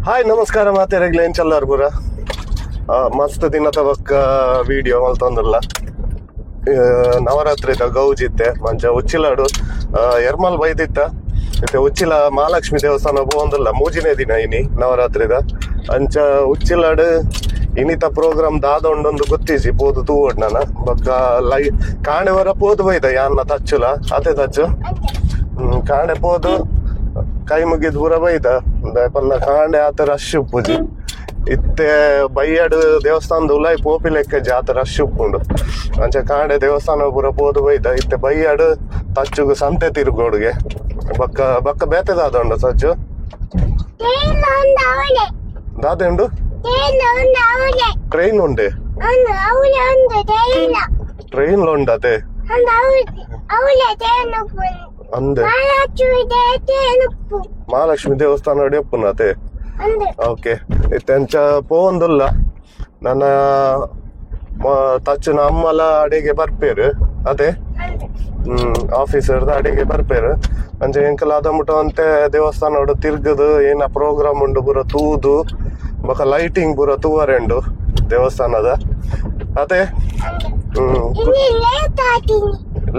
hi ನಮಸ್ಕಾರ ಮಾತೆರೆಗ್ಲ ಏನ್ ಚಲ್ಲಾರ್ ಪೂರ ಮಸ್ತ್ ದಿನದ ಬಕ್ಕ ವಿಡಿಯೋ ಮಲ್ತೊಂದಲ್ಲ ನವರಾತ್ರಿದ ಗೌಜಿತ್ತೆ ಮಂಚ ಉಚ್ಚಿಲಾಡು ಎರ್ಮಲ್ ಬೈದಿತ್ತ ಮತ್ತೆ ಉಚ್ಚಿಲ ಮಹಾಲಕ್ಷ್ಮಿ ದೇವಸ್ಥಾನ ಹೋಗಂದಲ್ಲ ಮೂಜಿನೇ ದಿನ ಇನಿ ನವರಾತ್ರಿದ ಅಂಚ ಉಚ್ಚಿಲಾಡು ಇನ್ನಿತ ಪ್ರೋಗ್ರಾಮ್ ದಾದೊಂಡೊಂದು ಗೊತ್ತಿಸಿ ಪೋದು ತೂವಡ್ ನಾನು ಬಕ್ಕ ಕಾಣೆ ವರ ಪೋದು ಬೈದ ಯಾನ್ನ ತಚ್ಚುಲ ಅದೇ ತಚ್ಚು ಕಾಣೆ ಪೋದು ಕೈ ಮುಗಿದ್ ಪೂರ ಬೈದ ಪಲ್ಲ ಕಾಂಡೆ ಆತ ರಶ್ ಉಪ್ಪುಜಿ ಇತ್ತೆ ಬೈಯಡು ದೇವಸ್ಥಾನದ ಉಲಾಯಿ ಪೋಪಿ ಲೆಕ್ಕ ಜಾತ ರಶ್ ಉಪ್ಪುಂಡು ಅಂಚೆ ಕಾಂಡೆ ದೇವಸ್ಥಾನ ಪೂರ ಪೋದು ಬೈದ ಇತ್ತೆ ಬೈಯಡು ತಚ್ಚುಗು ಸಂತೆ ತಿರುಗೋಡುಗೆ ಬಕ್ಕ ಬಕ್ಕ ಬೇತೆ ದಾದಂಡು ಸಜ್ಜು ದಾದಂಡು ಟ್ರೈನ್ ಉಂಡೆ ಟ್ರೈನ್ ಉಂಡತೆ ಅಂದೆ ಮಹಾಲಕ್ಷ್ಮಿ ದೇವಸ್ಥಾನ ಎಪ್ಪುನತೆ ಓಕೆ ಇತ್ತೆಂಚ ಪೋಂದುಲ್ಲ ನನ್ನ ತಚ್ಚನ ಅಮ್ಮಲ ಅಡಿಗೆ ಬರ್ಪೇರು ಅದೇ ಆಫೀಸರ್ದ ಅಡಿಗೆ ಬರ್ಪೇರು ಅಂಚೆ ಎಂಕಲ್ ಅದ ಮುಟ್ಟ ಅಂತೆ ದೇವಸ್ಥಾನ ತಿರ್ಗದು ಏನ ಪ್ರೋಗ್ರಾಮ್ ಉಂಡು ಪೂರ ತೂದು ಬಕ ಲೈಟಿಂಗ್ ಪೂರ ತೂವರೆಂಡು ದೇವಸ್ಥಾನದ ಅದೇ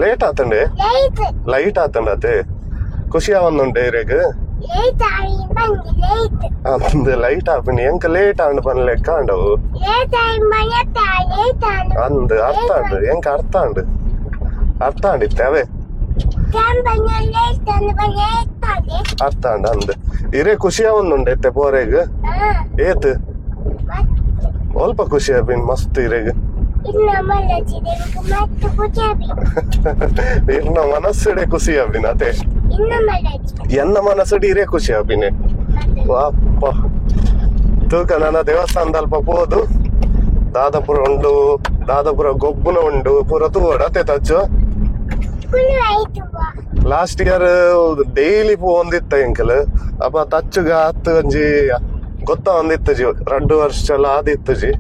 ಲೇಟ್ ಆತಂಡೆ ಲೈಟ್ ಆತಂಡ ಅತೆ ಖುಷಿ ಆವಂದುಂಡೆ ಇರೇಗ ಅಂದೆ ಲೈಟ್ ಆಪಣಿ ಎಂಕ ಲೇಟ್ ಆಂಡ್ ಪನ್ ಲೆಕ್ಕ ಆಂಡವು ಅಂದ್ ಅರ್ಥ ಆಂಡ್ ಎಂಕ ಅರ್ಥ ಆಂಡಿತ್ತೆ ಅವೇ ಅರ್ಥ ಆಂಡ್ ಅಂದ್ ಇರೇ ಖುಷಿ ಆವಂದುಂಡೆ ಎತ್ತೆ ಪೋರೆಗ್ ಏತ್ ಸ್ವಲ್ಪ ಖುಷಿ ಆಪಿನ್ ಮಸ್ತ್ ಇರೇಗ ಇನ್ನ ಮನಸ್ಸಡೆ ಖುಷಿ ಆಪಿನ ಅತೆ ಎನ್ನ ಮನಸ್ಸಡಿ ಇರೇ ಖುಷಿ ಆಪಿನೆ ವಾಪ್ಪ ತೂಕ ನನ್ನ ದೇವಸ್ಥಾನದ ಅಲ್ಪ ಪೋದು ದಾದಾಪುರ ಉಂಡು ದಾದಾಪುರ ಗೊಬ್ಬುನ ಉಂಡು ಪೂರ ತೂವಡ ಅತೆ ತಚ್ಚು ಲಾಸ್ಟ್ ಇಯರ್ ಡೈಲಿ ಪೋಂದಿತ್ತ ಎಂಕಲ್ ಅಪ್ಪ ತಚ್ಚುಗ ಹತ್ತು ಒಂಜಿ ಗೊತ್ತ ಒಂದಿತ್ತು ಜಿ 2 ವರ್ಷ ಆದಿತ್ತು ಜಿ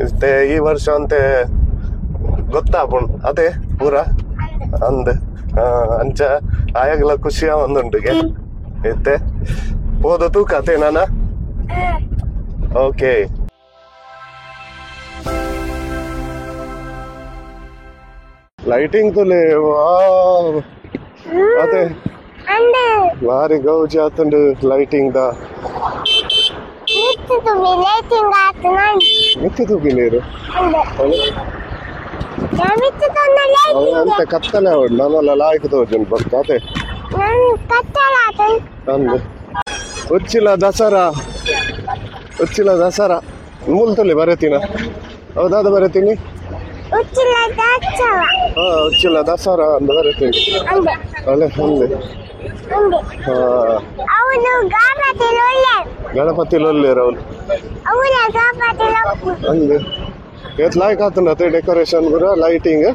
ಇತ್ತೆ ಈ ವರ್ಷ ಅಂತೆ ಗೊತ್ತಾಪುಂಡು ಅದೇ ಪೂರ ಅಂದ್ ಅಂಚ ಆಯಾಗಲ ಖುಷಿಯ ಒಂದುಂಡುಗೆ ಇತ್ತೆ ಹೋದ ತೂಕ ಅತೆ ನಾನ ಓಕೆ ಲೈಟಿಂಗ್ ತುಲೆ ಅದೇ ಭಾರಿ ಗೌಜಿ ಆತುಂಡು ಲೈಟಿಂಗ್ ದ ಮಿತ್ತಿ ತೂಗಿ ನೀರು ಅಂತೆ ಕತ್ತಲೆ ಅವಡು ನಾನೆಲ್ಲ ಲಾಯ್ಕ್ ತೋಜನ್ ಬರ್ತ ಅದೇ ಅಂದು ಉಚ್ಚಿಲ ದಸರಾ ಮೂಲ್ತಲ್ಲಿ ಬರತೀನ ಹೌದಾದ ಬರತೀನಿ ಉಚ್ಚಿಲ ದಸರಾ ಅಂದ ಬರತೀನಿ ಅಲ್ಲೇ ಅಂದೆ ಗಣಪತಿ ಲೊಲ್ಲೇರ ಅವನು ಅಂದೆ ಏತ್ ಲಾಯ್ಕ್ ಆತುಂಡತೆ ಡೆಕೋರೇಷನ್ ಪೂರ ಲೈಟಿಂಗ್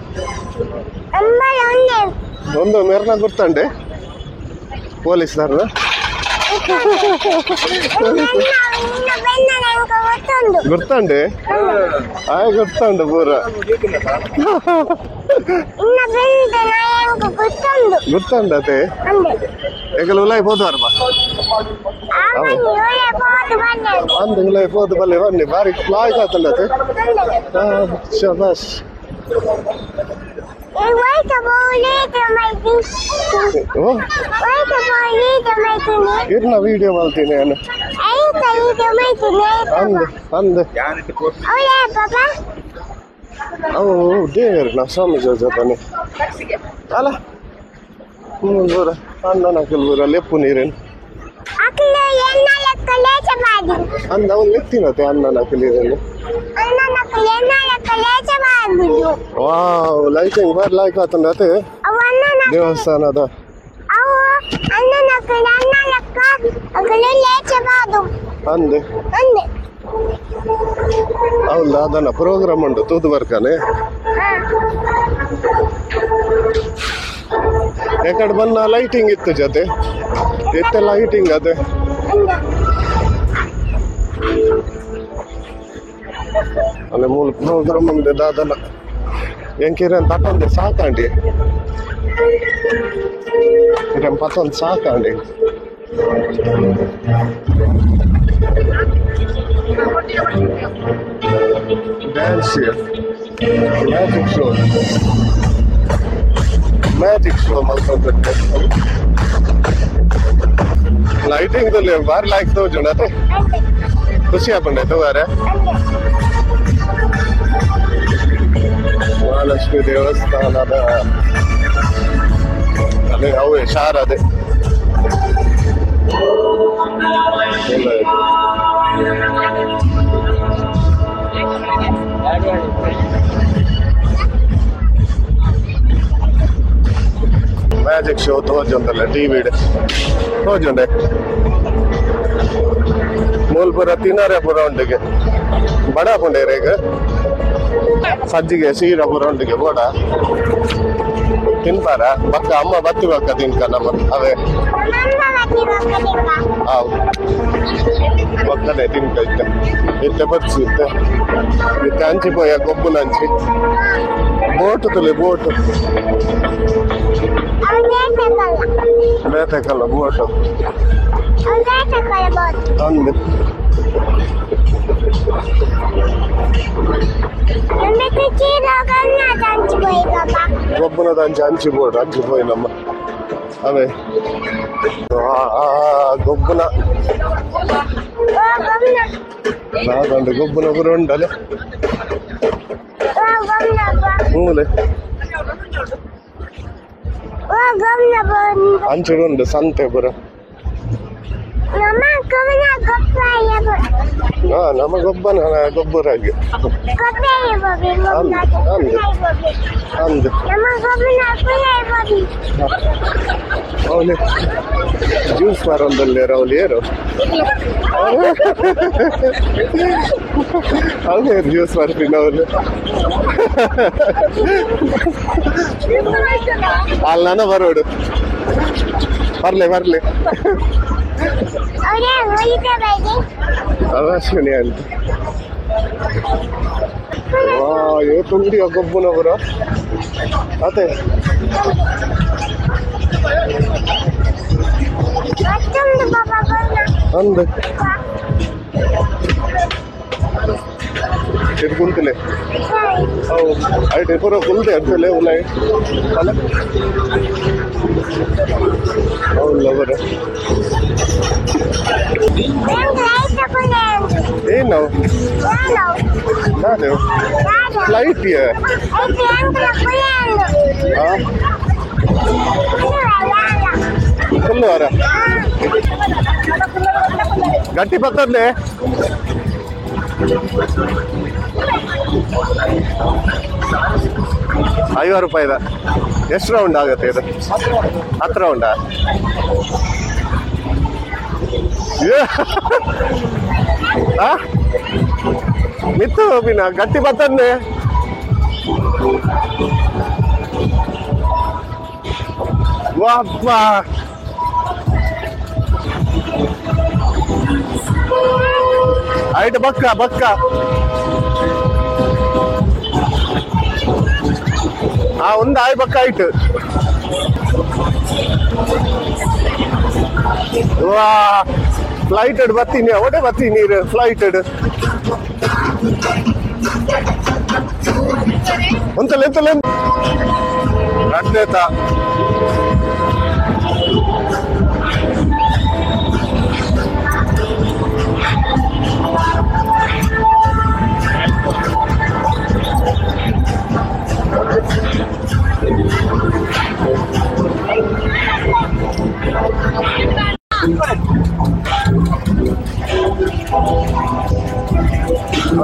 ಒಂದು ಮೆರ್ನ ಗುರ್ತಂಡೆ ಪೊಲೀಸ್ದಾರ ಗುರ್ತಂಡೆ ಆಯ ಗುರ್ತಂಡು ಪೂರ ಗುರ್ತಂಡತೆ ಏಕಲ್ ಉಲಾಯ್ ಪೋದ್ವಾರ ಅಂದ್ ಉಲಾಯ್ ಪೋದು ಬಲ್ಲೆ ಬನ್ನಿ ಬಾರಿ ಲಾಯ್ಕ್ ಆತುಂಡತೆ ಶಬಾಷ್ ಇರ್ನ ವಿಡಿಯೋ ಮಾಡ್ತೀನಿ ನಾನು ಅಂದ್ ಅವು ದೇವರು ನಾ ಸ್ವಾಮಿ ಜೊತೆ ಅಲ್ಲ ಬೂರ ಅಣ್ಣನ ಬೂರ ಲೆಪ್ಪು ನೀರೇನು ಅಂದ ಅವನು ಲೆತ್ತಿನತೆ ಅಣ್ಣನ ನೀರೇನು ವಾವ್ ಲೈಟಿಂಗ್ ಬರ್ಲಾಯ್ಕ ಆತಂಡತೆ ದೇವಸ್ಥಾನದ ಅಂದೆ ಹೌದಾ ಅದನ್ನ ಪ್ರೋಗ್ರಾಮ್ ಉಂಟು ತೂದು ಬರ್ಕಾನೆ ಯಾಕಡೆ ಬನ್ನ ಲೈಟಿಂಗ್ ಇತ್ತು ಜೊತೆ ಎತ್ತೆ ಲೈಟಿಂಗ್ ಅದೇ ಅಲ್ಲೇ ಮೂಲ ಪ್ರೋಗ್ರಾಮ್ ಉಂಟು ದಾದನ ಎಂಕಿರನ್ ತಪ್ಪಂದೆ ಸಾಕಾಂಡಿ iron ಪತ್ತೊಂದು ಸಾಕಾಂಡಿ Russia magic show ಮಲ್ಕೊಂಡ್ರೆ lighting ಬಾರಿ ಲಾಯ್ಕ್ ತೋಜುಂಡ ಅದೇ ಖುಷಿ ಆಪಂಡೆ ತಗೋರೆ ಮಹಾಲಕ್ಷ್ಮಿ ದೇವಸ್ಥಾನದ ಅದೇ ಅವೇ ಶಾರ ಅದೇ ಮ್ಯಾಜಿಕ್ ಶೋ ತೋಜುಂಡಲ್ಲ ಟಿವಿ ತೋಜುಂಡೆ ಮೂಲ್ಪುರ ತಿನ್ನರೆ ಪುರ ಉಂಟಿಗೆ ಬಡ ಪುಂಡೇರೆ ಈಗ ಸಜ್ಜಿಗೆ ಸೀರ ಪುರ ಉಂಟಿಗೆ ಬೋಡ ತಿನ್ಪಾರ ಬಕ್ಕ ಅಮ್ಮ ಬತ್ತಿ ಬಕ್ಕ ತಿನ್ಕ ನಮ್ಮ ಅವೇ ಹೌದು ಬಕ್ಕನೆ ತಿನ್ಕ ಇತ್ತೆ ಬತ್ಸಿ ಇತ್ತೆ ಹಂಚಿಪೋಯ ಗೊಬ್ಬುನ ಹಂಚಿ ಬೋಟು ತುಳಿ ಬೋಟು ಬೇತಕ್ಕಲ್ಲ ಬೋಟು ಅಂದು ಗೊಬ್ಬನದ ಹಂಚಿಬೋಡು ಹಂಚಿಪೋಯಿ ನಮ್ಮ ಅವೇ ಗೊಬ್ಬನ ನಾಗಂಡು ಗೊಬ್ಬನ ಪುರ ಉಂಡಲೆ ಹೂಲೆ ಅಂಚುಡುಂಡು ಸಂತೆ ಪುರ ನಮ್ಮ ಗೊಬ್ಬನ ಗೊಬ್ಬರಾಗಿ ಅಂದು ಅವನು ಜ್ಯೂಸ್ ಮಾರೊಂದಲ್ಲಿ ಅವಳು ಏರು ಅವನು ಜ್ಯೂಸ್ ಮಾರ್ತೀನಿ ಅವನು ಅಲ್ಲಿ ನಾನು ಬರೋಡು ಬರ್ಲಿ ಅವಶ್ಯನೇ ಅಂತ ತುಂಡಿ ಗೊಬ್ಬನ ಬರ ಅದೇ ಅಂದ ಕುಂತಲೆ ಹೌದು ಐಟೆ ಪೂರ ಕುಲ್ದೆ ಅಂತಲೇ ಉಲಾಯ್ ಅಲ್ಲ ಹೌದಲ್ಲ ಬರ ಏನು ನಾನು ಫ್ಲೈಟ್ ಫುಲ್ಲು ವಾರ ಗಟ್ಟಿ ಪತ್ತದ್ಲೆ ₹50 ಎಷ್ಟು ರೌಂಡ್ ಆಗುತ್ತೆ ಇದು 10 ರೌಂಡಾ ಮಿತ್ತು ಬಿನ ಗಟ್ಟಿ ಬರ್ತಂದೆ ವಾಪ್ಪ ಐಟ್ ಬಕ್ಕ ಒಂದು ಆಯ್ ಬಕ್ಕ ಆಯ್ತು ವಾ ಫ್ಲೈಟೆಡ್ ಬರ್ತೀನಿ ಒಡೆ ಬರ್ತೀನಿ ಫ್ಲೈಟೆಡ್ ಎಂತಲ್ಲ ರಡ್ನೇತ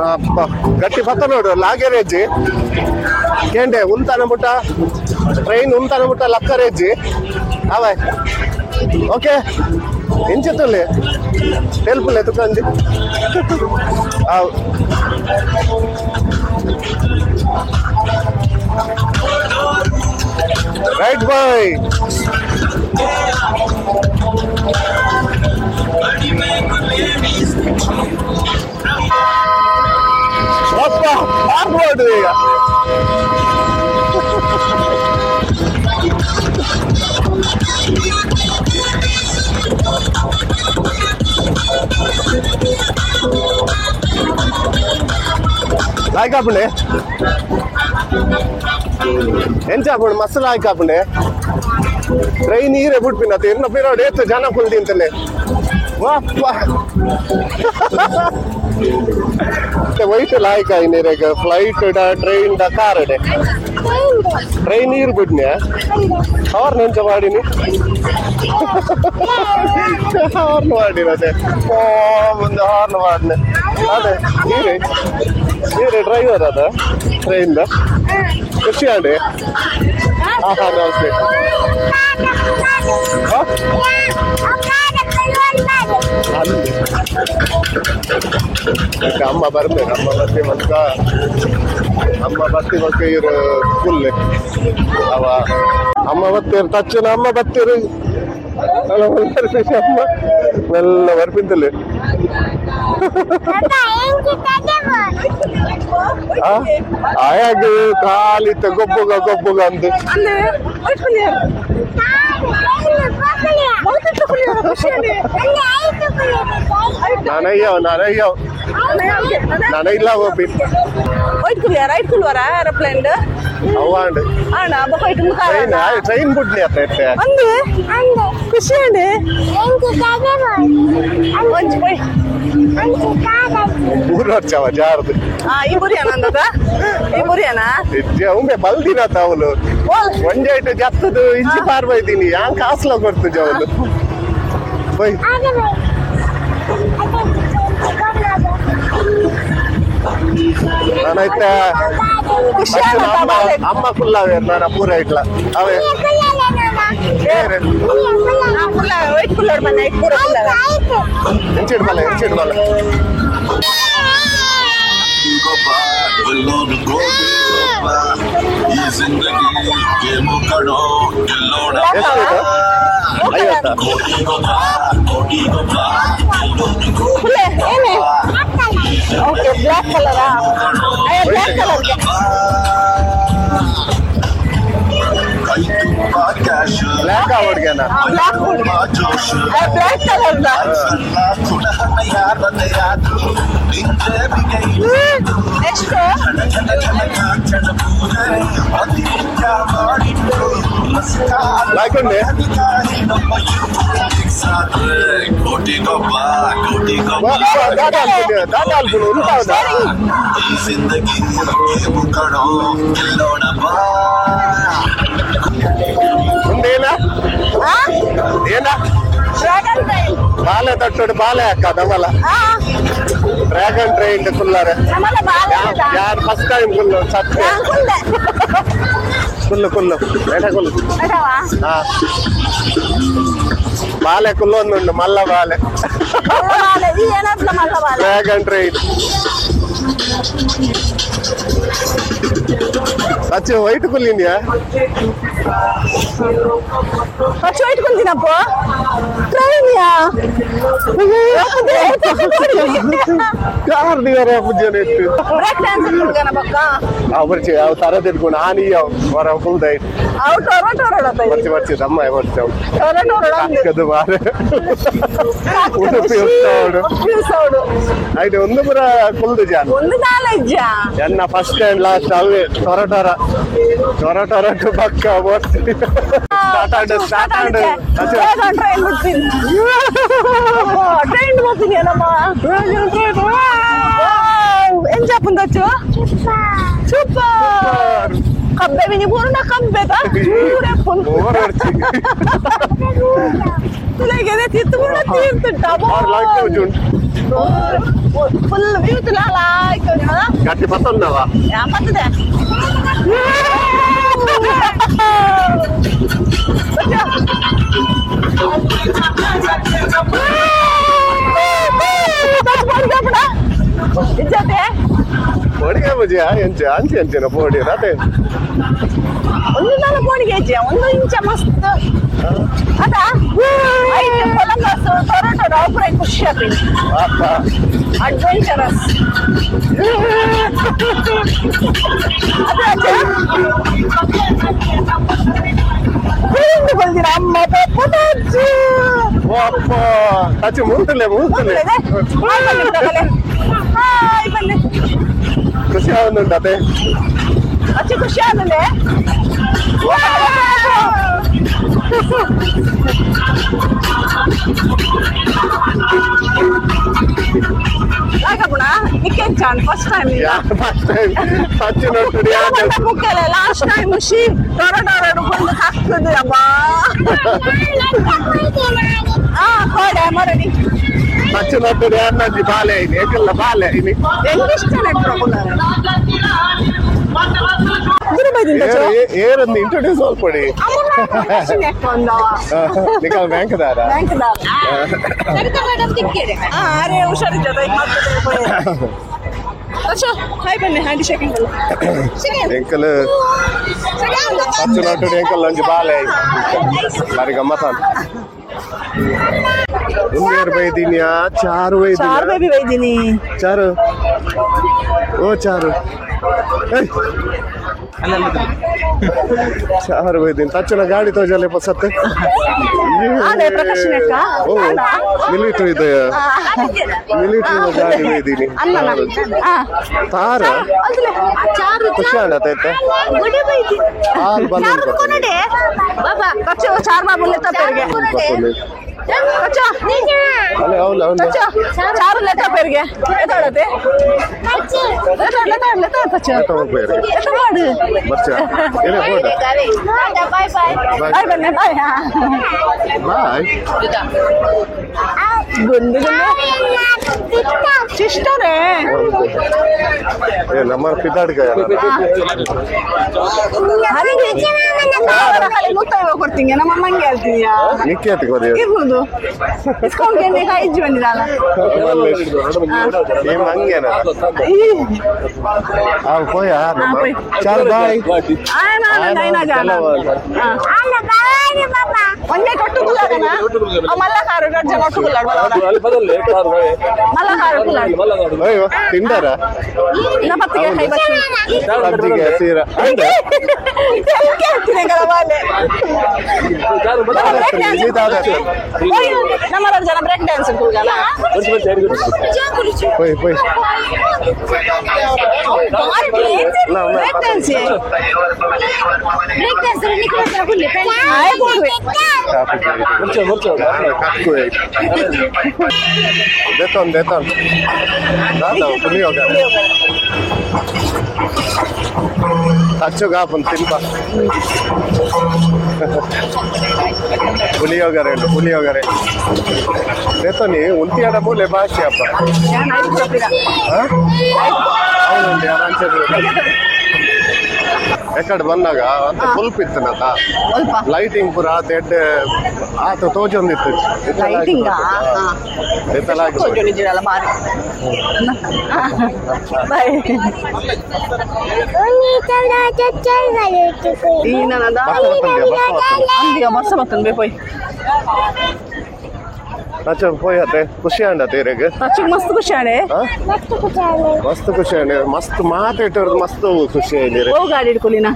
ಅಪ್ಪ ಗಟ್ಟಿ ಬತ್ತ ನೋಡು ಲಾಗೇರೇಜಿ ಕೇಂಡೆ ಉಂತಾನ ಮುಟ್ಟ ಟ್ರೈನ್ ಉಂತಾನ ಮುಟ್ಟ ಲಕ್ಕರೇಜಿ ಅವೇ ಓಕೆ ಇಂಚಿತ್ತಲ್ಲಿ ಟೆಲ್ಪುಲೆ ತುಕಂಜಿ ಅವು ರೈಟ್ ಬಾಯ್ ಅಪ್ಪ ಆಗ್ಬೋದು ಈಗ ಆಯ್ಕಾಪಣೆ ಎಂಚಾಪಣೆ ಮಸಾಲ ಆಯ್ಕಾಪಣೆ ಟ್ರೈನ್ ನೀರೇ ಬಿಟ್ಬಿನ ಇರ್ನ ಪಿರೋಡ್ ಏತು ಜನ ಕುಲ್ದಿ ಅಂತಲೇ ವೈಟ್ ಲಾಯ್ಕ ನೀರಾಗ ಫ್ಲೈಟ್ ಟ್ರೈನ್ ಕಾರ್ ಟ್ರೈನ್ ನೀರು ಬಿಡ್ನೆ ಅವ್ರ ನೆಂಚ ಮಾಡಿನಿ ಹಾರ್ನ್ ಮಾಡಿರೋದೆ ಮುಂದೆ ಹಾರ್ನ್ ಮಾಡ್ನೆ ಅದೇ ನೀರೇ ಡ್ರೈವರ್ ಅದ ಟ್ರೈನ್ ಖುಷಿ ಆಡಿ ನಮಸ್ತೆ ಅಮ್ಮ ಬರ್ಬೇಕು ಅಮ್ಮ ಬರ್ತಿ ಮಕ್ಕ ಅಮ್ಮ ಬರ್ತಿ ಮಕ್ಕ ಇವರು ಫುಲ್ ಅವ ಅಮ್ಮ ಬರ್ತೀರ ತಕ್ಷಣ ಅಮ್ಮ ಬರ್ತೀರಿ ಅಮ್ಮ ಎಲ್ಲ ಬರ್ಪಿಂತಲ್ಲಿ ಆಯಾಗ ಕಾಲಿತ್ತ ಗೊಬ್ಬುಗ ಅಂತ ನಾನಯ್ಯವ ನಾನಯ್ಯ ಹೋಗಿ ಏರೋಪ್ಲೇನ್ ಅವಾಂಡ್ ಟ್ರೈನ್ ಬಿಡ್ಲಿ ಅತ್ತ ಖುಷಿ ಅಂడి ಊರು వచ్చావా జాగ్రత్త ఈ బురియానా ఈ బురియానా ఉంಬೆ ಬಲ್ದಿನ ತಾವಲು ಒಂಜೈಟ್ ಜತ್ತದು ಇಂಚಿ ಪಾರ್ಬೈತೀನಿ ಯಾನ್ ಕಾಸ್ಲ ಕೊಡ್ತು ಜವಲು ಬೈ ನಾನೈತೆ ಅಮ್ಮ ಫುಲ್ ಅವೇ ನಾನು ಪೂರ ಇಟ್ಲ ಅವೇ ಎಂಚಿಡ್ ಬಲೆ ಓಕೆ ಬ್ಲಾಕ್ ಕಲರಾ ಬ್ಲಾಕ್ ಕಲರ್ಗೆ ಬ್ಲಾಕ್ ಅವ್ರಿಗೆನಾ ಬ್ಲಾಕ್ ಕಲರ್ದ ಎಷ್ಟು లాగండి ఉందేనా ఏనా ಬಾಲೆ ತಟ್ಟೋಡು ಬಾಲೆ ಹಾಕದ ಮಲ ಡ್ರ್ಯಾಗನ್ ಟ್ರೈನ್ ಕುಲ್ಲರೆ ಯಾರು ಫಸ್ಟ್ ಟೈಮ್ ಕುಲ್ಲು ಸತ್ಯ ಕುಲ್ಲು ಬೇಡ ಕುಲ್ಲು ಹಾ ಬಾಲೆ ಕುಲ್ಲೊಂದುಂಡು ಮಲ್ಲ ಬಾಲೆ ಡ್ರ್ಯಾಗನ್ ಟ್ರೈನ್ ಅಚ್ಚು ವೈಟ್ ಕುಲ್ಲಿಂದ್ಯಾ ಅಚ್ಚು ವೈಟ್ ಕುಲ್ದಿನಪ್ಪ ಟ್ರೈನ್ಯಾ ಕಾರ್ ದಿವರ ಪುಜ್ಜನೆ ಇತ್ತು ಬ್ರೇಕ್ ಡ್ಯಾನ್ಸ್ ಕುಲ್ಗನ ಬಕ್ಕ ಅವರ್ಚೆ ಅವ ತರ ತಿಳ್ಕೊಂಡು ಆನಿ ವರ ಕುಲ್ದೈತ್ ಅವ ಟೊರಟೊರಡತ ಬರ್ಚಿ ದಮ್ಮ ಬರ್ಚಿ ಟೊರಟೊರಡ ಬಾರೆ ಉಡುಪಿ ಸೌಡು ಆಯ್ತು ಒಂದು ಪುರ ಕುಲ್ದು ಜಾನ್ ಒಂದು ನಾಲೆಜ್ಜ ಎನ್ನ ಫಸ್ಟ್ ಅಂಡ್ ಲಾಸ್ಟ್ ಅವೇ ಟೊರ ಪಕ್ಕ ಬರ್ತೀನಿ ట్రైన్ పోతుంది అమ్మా ఏం చెప్పుందచ్చు సూపర్ కబ్బే విని పూర్ణ కబ్బేదా ತುಲೆಗೆ ತಿತ್ತುಗಳ ತೀರ್ತಿಟ್ಟ ಫುಲ್ ವ್ಯೂ ತುಲಾಲ ಗಟ್ಟಿ ಪತ್ತೊಂದವಾ ಪತ್ತದೆ ಇಜ್ಜತೆ ಪೋಡಿಗೆ ಬಜಿಯಾ ಎಂಚ ಅಂಚೆ ಅಂಚೆನ ಪೋಡಿ ಅದೇ ಒಂದು ನಾಲ ಪೋಡಿಗೆ ಹೆಜ್ಜೆ ಒಂದು ಇಂಚ ಮಸ್ತ್ ಅದ ಐದು ಕೊಲಂಬಸ್ ಟೊರಟೊ ರಾವ್ಪುರ ಖುಷಿ ಆಗ್ತದೆ ಅಡ್ವೆಂಚರಸ್ ಅದೇ ಬಂದಿರ ಅಮ್ಮ ಪಪ್ಪದಜ್ಜಿ ಅಪ್ಪ ಅಚ್ಚು ಮೂರ್ತಲೆ ಹಾಯ್ ಬನ್ನಿ ಖುಷಿ ಆಗುന്നുಂಟು ಅದೇ ಅಚ್ಚಿ ಖುಷಿ ಆಗಿದೆ ಫಸ್ಟ್ ಟೈಮ್ ಮುಖ್ಯಲ್ಲ ಲಾಸ್ಟ್ ಟೈಮ್ ಖುಷಿ ಟೊರಟೊರಡು ಬಂದು ಹಾಕ್ತದೆ ಅಬ್ಬ ಕೋಡೆ ಮರಡಿ ಪಚ್ಚನೊಟ್ಟು ಅನ್ನಜ್ಜಿ ಬಾಲೆ ಐನಿ ಏಕಲ್ಲ ಬಾಲೆ ಐನಿ ಎಂಗಿಷ್ಟ ಏರೊಂದು ಇಂಟ್ರೊಡ್ಯೂಸ್ ಮಾಡ್ಕೊಡಿ ನಿಖಲ್ ಬ್ಯಾಂಕ್ದಾರ ಅರೆ ಹುಷಾರಿದ್ದದ ಹಾಯ್ ಬನ್ನಿ ಹ್ಯಾಂಡಿ ಶೇಕಿಂಗ್ ಎಂಕಲ್ ಪಚ್ಚನೊಟ್ಟು ಎಂಕಲ್ ಒಂಜಿ ಬಾಲೆ ಐನಿ ಬಾರಿ ಗಮ್ಮತ್ ಉಂಗೇರು ಬೈದಿನಿಯಾ ಚಾರು ಚಾರು ಬೇಬಿ ಬೈದಿನಿ ಚಾರು ಓ ಚಾರು ಚಾರು ಬೈದಿನಿ ತಚ್ಚನ ಗಾಡಿ ತೋಜಲೆ ಪಸತ್ತೆ ಓ ಮಿಲಿಟರಿ ಇದೆ ಮಿಲಿಟರಿ ಗಾಡಿ ಬೈದಿನಿ ತಾರ ಖುಷಿ ಆಗತ್ತ ಹಾಲ್ ಬಂದ ಚಾರ್ ಬಾಬು ಲೆತ್ತಪ್ಪರಿಗೆ ಅಲ್ಲ ಅವಲ್ಲ ಅವಲ್ಲ ಚಾರು ಲೆತ್ತಪ್ಪರಿಗೆ ಎತ್ತಾಡತ್ತೆ ಬಾಯ್ ಬನ್ನಿ ಬಾಯ್ ಬಾಯ್ ಗುಂಡು ಸಿಸ್ಟರೇ ನಮ್ಮ ಪಿತಾಡ್ಕ ಕೊಡ್ತೀನಿ ನಮ್ಮ ಅಮ್ಮಂಗೆ ಹೇಳ್ತೀನಿಯಾ ನಿಕ್ಕೆ ಇರ್ಬೋದು ಡಿಸ್ಕೌಂಟ್ ಏನಿಗೆ ಐದು ಬಂದಿರಲ್ಲ ನಿಮ್ಮ ಹಂಗೇನ పోయా చాలు బాయ్ ಒಂದೇ ಕೊಟ್ಟುಕೊಳ್ಳೋಣ ಮಲ್ಲ ಕಾರು ಗಜ್ಜ ಕೊಟ್ಟುಕೊಳ್ಳೋಣ ಮಲ್ಲ ಕಾರು ಅಯ್ಯೋ ತಿಂದಾರಾ ಪತ್ತಿಗೆ ಕೈ ಸಬ್ಜಿಗೆ ಸೀರಾ ನಮ್ಮ ಜನ ಬ್ರೇಕ್ ಡ್ಯಾನ್ಸ್ ಕೂಗಲ್ಲ పోయి పోయి ಬ್ರೇಕ್ ಡ್ಯಾನ್ಸ್ ಬ್ರೇಕ್ ಡ್ಯಾನ್ಸ್ देता दादा तुम्ही होगा अच्छा आपण तिनपा पुली वगैरे देतो नी उंटी आड बोले भाषे अप्पा అవునండి ఎక్కడ బన్నాగా అంత బల్బ్ ఇత్తనత లైటింగ్ ಪುರ ದೆಡ್ ಆತ ತೋಜೊಂದಿತ್ತು ಲೈಟಿಂಗ್ ಎತ್ತಲಾಗಿ ತೋಜೊಂದಿರಲ್ಲ ಬಾರಿ ಬೈ ಈ ನನದ ಅಂದಿಗ ಬಸ್ಸ ಬರ್ತಂದೆ ಪೋಯ್ अच्छा पोय आते खुशी आंडा तेरे के अच्छा मस्त खुशी आणे मस्त खुशी आणे मस्त ಮಾತೇಟರ್ ಮಸ್ತ್ ಖುಷಿ ಆಯ್ತು ಓ ಗಾಡಿ ಹಿಡ್ಕೊಳ್ಳಿನ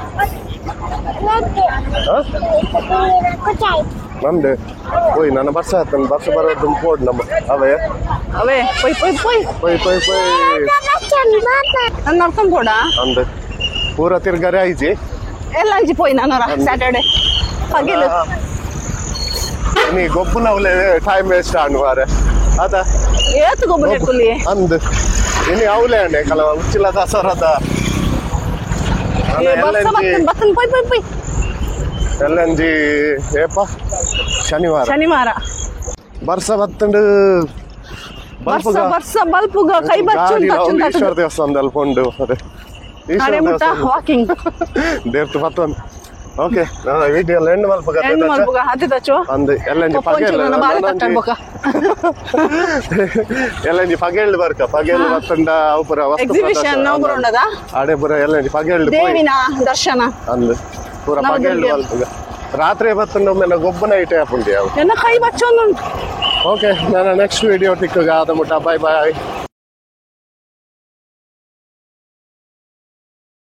ನಂದೆ ಹೋಯ್ ನನ್ನ ಬರ್ಸ ಆತನ ಬರ್ಸ ಬರೋದು ಪೋಡ್ ನಮ್ಮ ಅವೇ ಪೊಯ್ ಪೊಯ್ ಪೊಯ್ ಪೊಯ್ ಪೊಯ್ ಪೊಯ್ ನನ್ನ ನಡ್ಕೊಂಡ್ ಕೂಡ ಅಂದೆ ಪೂರ ತಿರ್ಗಾರೆ ಆಯ್ಜಿ ಎಲ್ಲ ಅಂಜಿ ಪೊಯ್ ನಾನು ಸ್ಯಾಟರ್ಡೆ ಪಗಿಲು ನೀ ಗೊಬ್ಬನ ಅವಳೆ ಟೈಮ್ ವೇಸ್ಟ್ ಆಡುವಾರೆ ಅದ ಏತ್ ಗೊಬ್ಬರ ಹಿಡ್ಕೊಳ್ಳಿ ಅಂದ್ ಇನ್ನು ಅವಳೆ ಅಣ್ಣೆ ಕಲ ಉಚ್ಚಿಲ ದಸರದ ಬತ್ತನ್ ಪೊಯ್ ಪೊಯ್ ಪೊಯ್ ಎಲ್ಲಂಜಿ ಏಪ ಶನಿವಾರ ಬರ್ಸ ಬತ್ತಂಡು ಬರ್ಸ ಬಲ್ಪುಗ ಕೈ ಬಚ್ಚು ಈಶ್ವರ ದೇವಸ್ಥಾನದಲ್ಲಿ ಕೊಂಡು ಅದೇ ವಾಕಿಂಗ್ ದೇವ್ತು ಮತ್ತೊಂದು ಓಕೆ ವಿಡಿಯೋ ಎಂಡ್ ಮಲ್ಪುಗ ಹತ್ತಿ ತಚ್ಚು ಅಂದ್ ಎಲ್ಲಂಜಿ ಎಲ್ಲಂಜಿ ಪಗೇಳ್ ಬರ್ಕ ಪಗೇಳ್ ಬತ್ತಂಡ ಪುರ ಎಕ್ಸಿಬಿಷನ್ ಬರೋಣದ ಆಡೆ ಪುರ ಎಲ್ಲಂಜಿ ಪಗೇಳ್ ದೇವಿನ ದರ್ಶನ ಅಂದ್ ಪೂರ ಪಗೇಳ್ ಮಲ್ಪುಗ ರಾತ್ರಿ ಬತ್ತಂಡ ಒಮ್ಮೆ ಗೊಬ್ಬನ ಇಟ್ಟೆ ಹಾಪುಂಡಿ ಅವು ಎನ್ನ ಕೈ ಬಚ್ಚೊಂದು ಓಕೆ ನಾನು ನೆಕ್ಸ್ಟ್ ವಿಡಿಯೋ ಟಿಕ್ಕುಗ ಆದ ಮುಟ್ಟ ಬಾಯ್ ಬಾಯ್